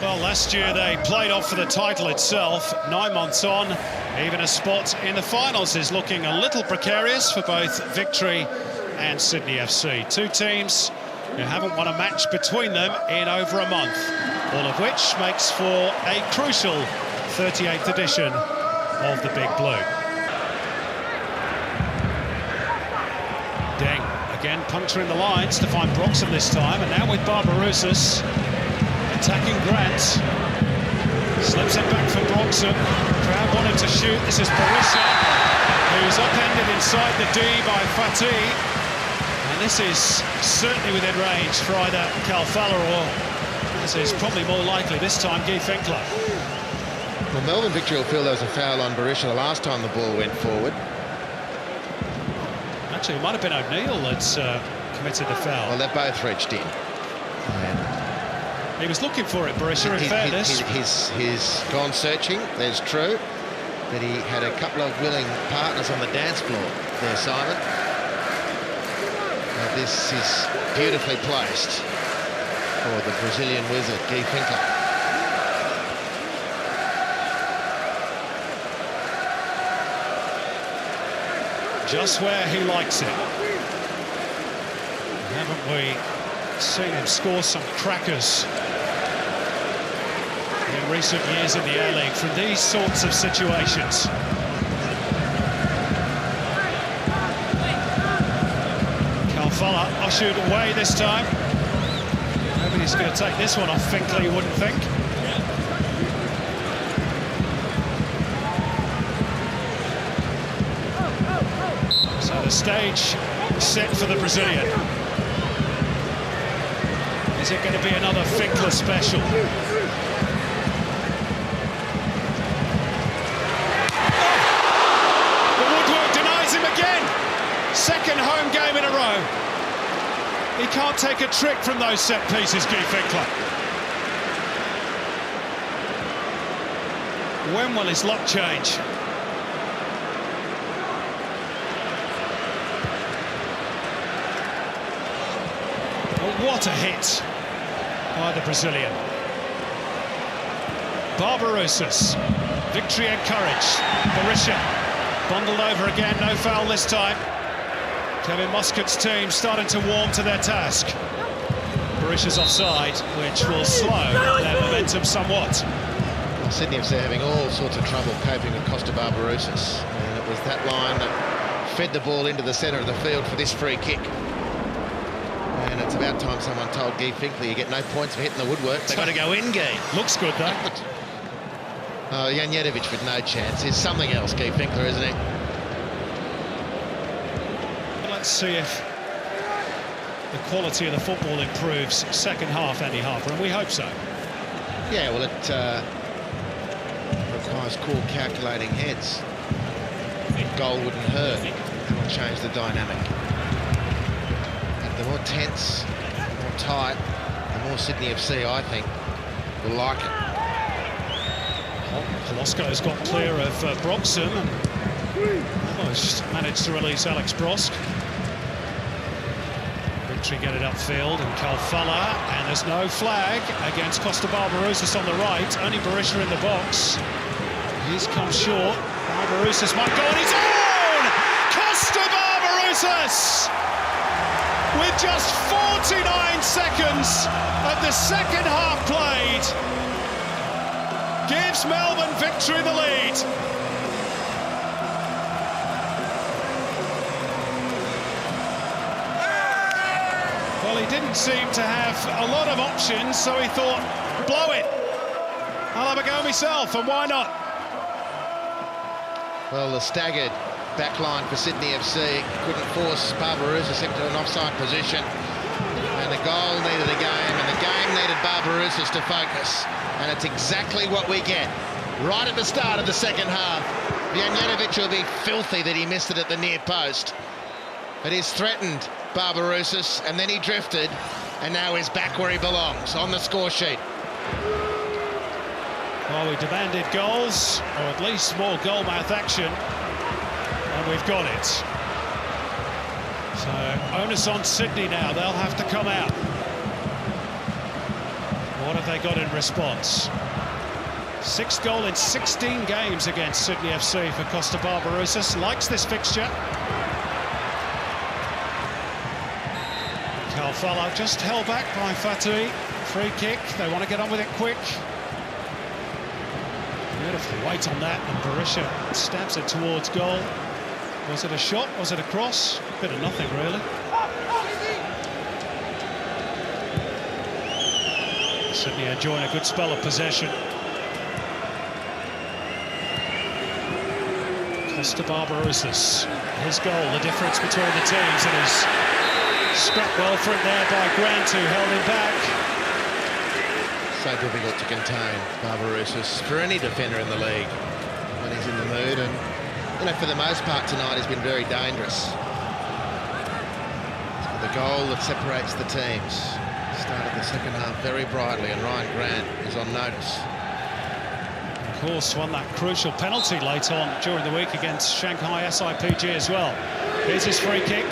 Well, last year they played off for the title itself. 9 months on, even a spot in the finals is looking a little precarious for both Victory and Sydney FC. Two teams who haven't won a match between them in over a month, all of which makes for a crucial 38th edition of the Big Blue. Deng again puncturing the lines to find Broxham this time, and now with Barbarouses attacking Grant. Slips it back for Broxham. Crowd wanted to shoot. This is Berisha, who's upended inside the D by Fatih. And this is certainly within range for either Kalfala or, this is probably more likely this time, Guy Finkler. Well, Melbourne Victory will feel there was a foul on Berisha the last time the ball went forward. Actually, it might have been O'Neill that's committed the foul. Well, they're both reached in. He was looking for it, Berisha, in fairness. He's gone searching, that's true. But he had a couple of willing partners on the dance floor there, Simon. This is beautifully placed for the Brazilian wizard, Guy Finkler. Just where he likes it. Haven't we seen him score some crackers in recent years in the A-League from these sorts of situations? Kalfala ushered away this time. Nobody's going to take this one off Finkler, you wouldn't think. So the stage set for the Brazilian. Is it going to be another Finkler special? The woodwork denies him again. Second home game in a row. He can't take a trick from those set pieces, Guy Finkler. When will his luck change? What a hit by the Brazilian. Barbarouses. Victory encouraged. Berisha bundled over again, no foul this time. Kevin Muscat's team starting to warm to their task. Berisha's offside, which will slow their momentum somewhat. Well, Sydney FC having all sorts of trouble coping with Costa Barbarouses. And it was that line that fed the ball into the centre of the field for this free kick. And it's about time someone told Guy Finkler you get no points for hitting the woodwork. They've got to go in, Guy. Looks good, though. Janjetovic with no chance. He's something else, Guy Finkler, isn't he? Let's see if the quality of the football improves second half, Andy Harper, and we hope so. Yeah, well, it requires cool, calculating heads. A goal wouldn't hurt. It'll change the dynamic. The more tense, more tight, the more Sydney FC, I think, will like it. Kolosco's got clear of Broxham and almost managed to release Alex Brosk. Victory get it upfield, and Kalfala, and there's no flag against Costa Barbarouses on the right, only Berisha in the box. He's come short. Barbarouses might go on his own! Costa Barbarouses! With just 49 seconds of the second half played, gives Melbourne Victory the lead. Well, he didn't seem to have a lot of options, so he thought, blow it. I'll have a go myself, and why not? Well, the staggered back line for Sydney FC couldn't force Barbarouses into an offside position, and the goal needed a game, and the game needed Barbarouses to focus, and it's exactly what we get right at the start of the second half. Janjetovic will be filthy that he missed it at the near post, but he's threatened Barbarouses, and then he drifted, and now he's back where he belongs on the score sheet. Well, we demanded goals, or at least more goal-mouth action, and we've got it. So, onus on Sydney now, they'll have to come out. What have they got in response? Sixth goal in 16 games against Sydney FC for Costa Barbarouses. Likes this fixture. Calfala just held back by Fatui. Free kick. They want to get on with it quick. Beautiful weight on that, and Berisha stabs it towards goal. Was it a shot? Was it a cross? Bit of nothing, really. Sydney enjoying a good spell of possession. Costa Barbarouses, his goal, the difference between the teams, and he's scrapped well for it there by Grant, who held him back. So difficult to contain Barbarouses for any defender in the league when he's in the mood, and you know, for the most part tonight he's been very dangerous. The goal that separates the teams started the second half very brightly, and Ryan Grant is on notice. Of course, won that crucial penalty late on during the week against Shanghai SIPG as well. Here's his free kick,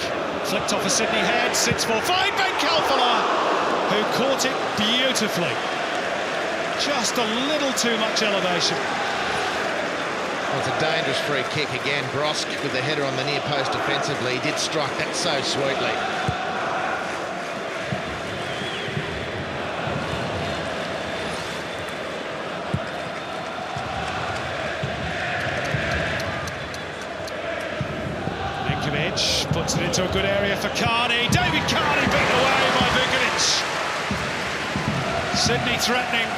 flicked off a Sydney head, sits for fine Ben Calfala, who caught it beautifully. Just a little too much elevation. Well, it's a dangerous free kick again. Brosk with the header on the near post defensively. He did strike that so sweetly. Ninkovic puts it into a good area for Carney. David Carney beaten away by Vukovic. Sydney threatening.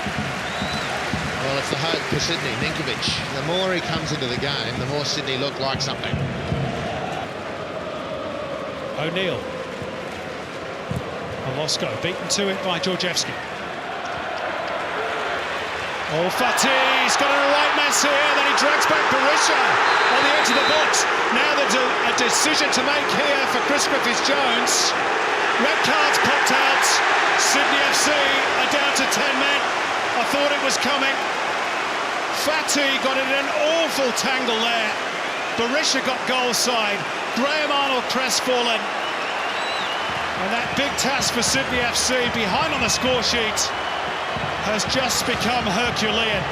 Well, it's the hope for Sydney. Ninkovic, the more he comes into the game, the more Sydney look like something. O'Neill. Moscow beaten to it by Georgievski. Oh, Fatih's got a right mess here, then he drags back Berisha on the edge of the box. Now there's a decision to make here for Chris Griffiths-Jones. Red cards popped out. Sydney FC are down to 10 men. I thought it was coming. Fatih got in an awful tangle there. Berisha got goal side. Graham Arnold crestfallen. And that big task for Sydney FC behind on the score sheet has just become Herculean.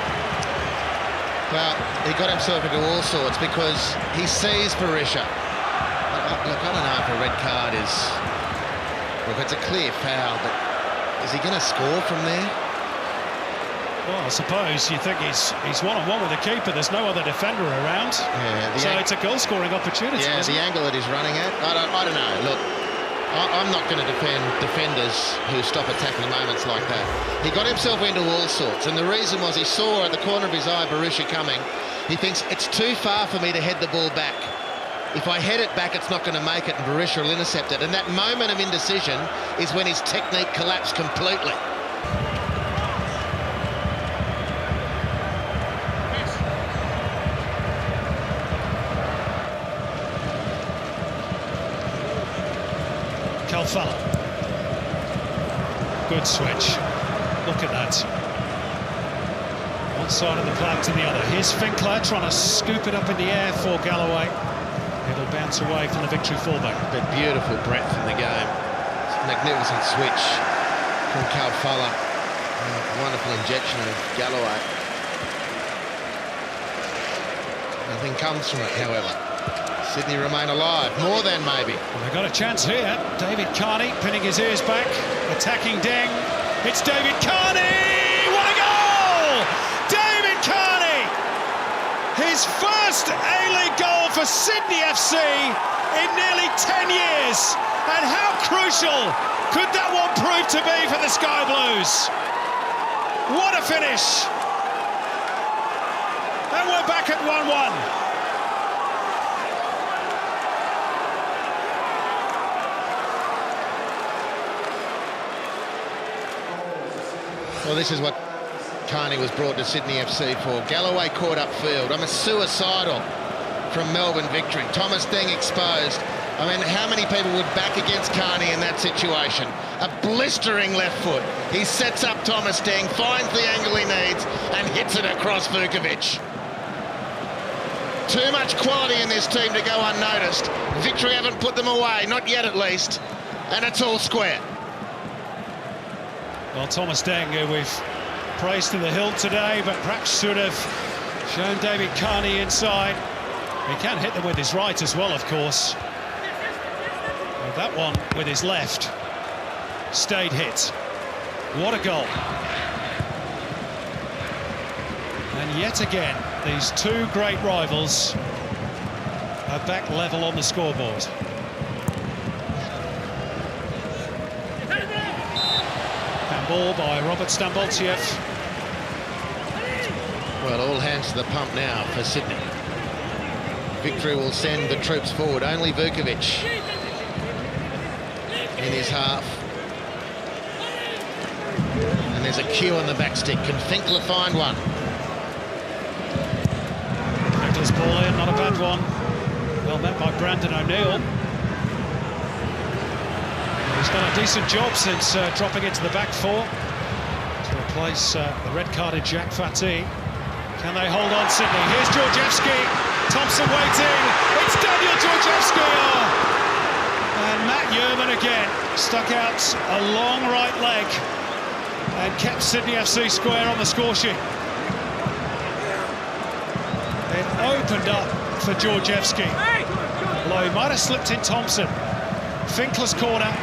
Well, he got himself into all sorts because he sees Berisha. Look, I don't know if a red card is... Look, it's a clear foul, but is he going to score from there? Well, I suppose you think he's one-on-one with the keeper. There's no other defender around. Yeah, so it's a goal-scoring opportunity. Yeah, the angle that he's running at. I don't know. Look, I'm not going to defend defenders who stop attacking moments like that. He got himself into all sorts, and the reason was he saw at the corner of his eye Berisha coming. He thinks it's too far for me to head the ball back. If I head it back, it's not going to make it, and Berisha will intercept it. And that moment of indecision is when his technique collapsed completely. Calfala. Good switch. Look at that. One side of the park to the other. Here's Finkler trying to scoop it up in the air for Galloway. It'll bounce away from the victory fullback. But beautiful breadth in the game. Magnificent switch from Calfala. Wonderful injection of Galloway. Nothing comes from it, however. Sydney remain alive, more than maybe. Well, they got a chance here. David Carney pinning his ears back, attacking Deng. It's David Carney! What a goal! David Carney! His first A-League goal for Sydney FC in nearly 10 years. And how crucial could that one prove to be for the Sky Blues? What a finish! And we're back at 1-1. Well, this is what Carney was brought to Sydney FC for. Galloway caught upfield. I'm a suicidal from Melbourne victory. Thomas Deng exposed. I mean, how many people would back against Carney in that situation? A blistering left foot. He sets up Thomas Deng, finds the angle he needs, and hits it across Vukovic. Too much quality in this team to go unnoticed. Victory haven't put them away, not yet at least, and it's all square. Well, Thomas Deng, who we've praised to the hilt today, but perhaps should have shown David Carney inside. He can hit them with his right as well, of course. Well, that one with his left stayed hit. What a goal. And yet again, these two great rivals are back level on the scoreboard. Ball by Robert Stamboltsev. Well, all hands to the pump now for Sydney. Victory will send the troops forward. Only Vukovic in his half. And there's a cue on the back stick. Can Finkler find one? Finkler's ball in, not a bad one. Well met by Brandon O'Neill. He's done a decent job since dropping into the back four to replace the red-carded Jack Fatih. Can they hold on, Sydney? Here's Georgievski. Thompson waiting. It's Daniel Georgievski. Oh. And Matt Yerman again stuck out a long right leg and kept Sydney FC square on the score sheet. It opened up for Georgievski. Although he might have slipped in Thompson. Finkler's corner.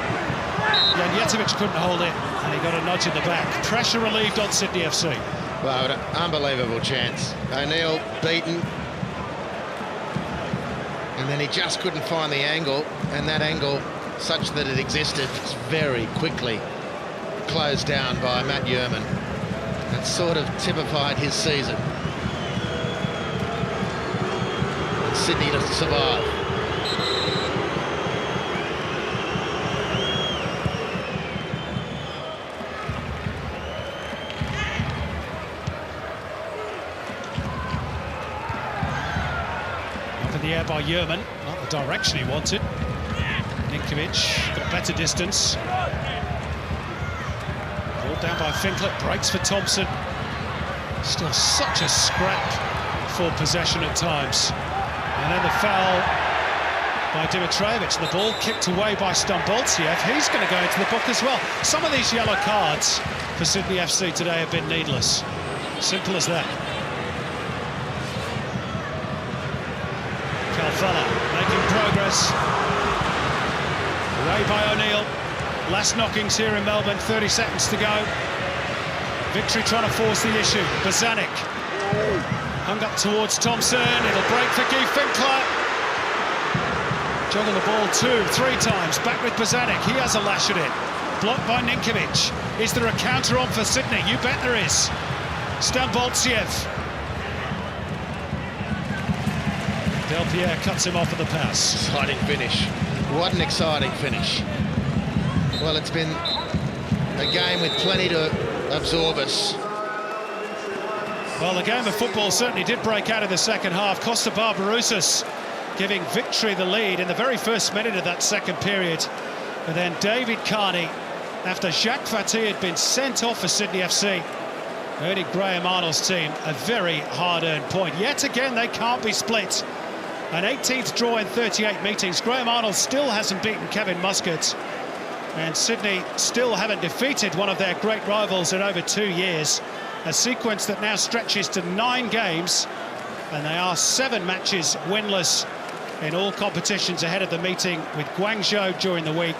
Janjetovic couldn't hold it, and he got a nudge in the back. Pressure relieved on Sydney FC. Well, an unbelievable chance. O'Neill beaten. And then he just couldn't find the angle, and that angle, such that it existed, was very quickly closed down by Matt Yerman. That sort of typified his season. And Sydney to survive. The air by Yerman, not the direction he wanted. Ninkovic got better distance. Ball down by Finkler, breaks for Thompson. Still such a scrap for possession at times. And then the foul by Dimitrijevic. The ball kicked away by Stamboltsev. He's going to go into the book as well. Some of these yellow cards for Sydney FC today have been needless. Simple as that. Calfella making progress. Away by O'Neill. Last knockings here in Melbourne, 30 seconds to go. Victory trying to force the issue. Bozanic hung up towards Thompson. It'll break for Guy Finkler. Jogging the ball 2-3 times. Back with Bozanic. He has a lash at it. Blocked by Ninkovic. Is there a counter on for Sydney? You bet there is. Stamboltsev. Del Pierre cuts him off at the pass. Exciting finish. What an exciting finish. Well, it's been a game with plenty to absorb us. Well, the game of football certainly did break out in the second half. Costa Barbarouses giving Victory the lead in the very first minute of that second period. And then David Carney, after Jacques Fatih had been sent off for Sydney FC, earning Graham Arnold's team a very hard-earned point. Yet again, they can't be split. An 18th draw in 38 meetings. Graham Arnold still hasn't beaten Kevin Muscat. And Sydney still haven't defeated one of their great rivals in over 2 years. A sequence that now stretches to 9 games. And they are 7 matches winless in all competitions ahead of the meeting with Guangzhou during the week.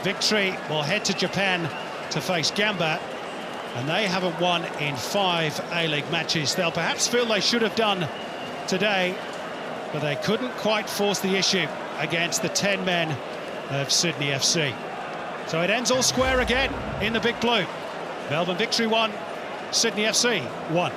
Victory will head to Japan to face Gamba. And they haven't won in 5 A-League matches. They'll perhaps feel they should have done today, but they couldn't quite force the issue against the 10 men of Sydney FC. So it ends all square again in the big blue. Melbourne Victory 1, Sydney FC 1.